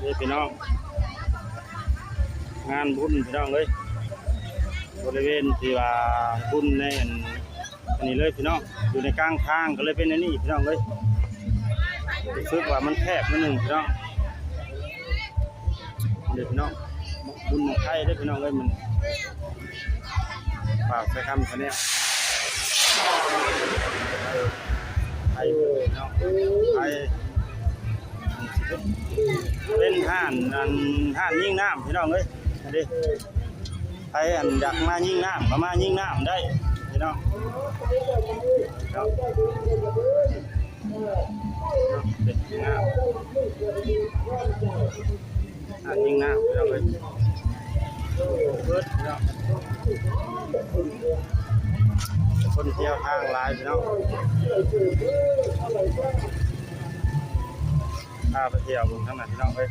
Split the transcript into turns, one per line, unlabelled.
นี่พี่น้องงานบุญพี่น้องเลยบริเวณที่ว่าบุญในอันนี้เลยพี่น้องอยู่ในกลางทางก็เลยเป็นอันนี้พี่น้องเลยรู้สึกว่ามันแคบนิดนึงพี่น้องเด็กพี่น้องบุญไทยได้พี่น้องเลยมันฝากใส่คำเขาเนี่ยไทยพี่น้องไทยเป็นห้านยิ่งน้ำพี่น้องเลยดิใครอยากมายิ่งน้ำก็มายิ่งน้ำได้พี่น้องเป็นน้ำยิ่งน้ำพี่น้องเลยเบิดพี่น้องคนเที่ยวทางหลายพี่น้องพาไปเที่ยวบนทั้งนั้นพี่น้องเลย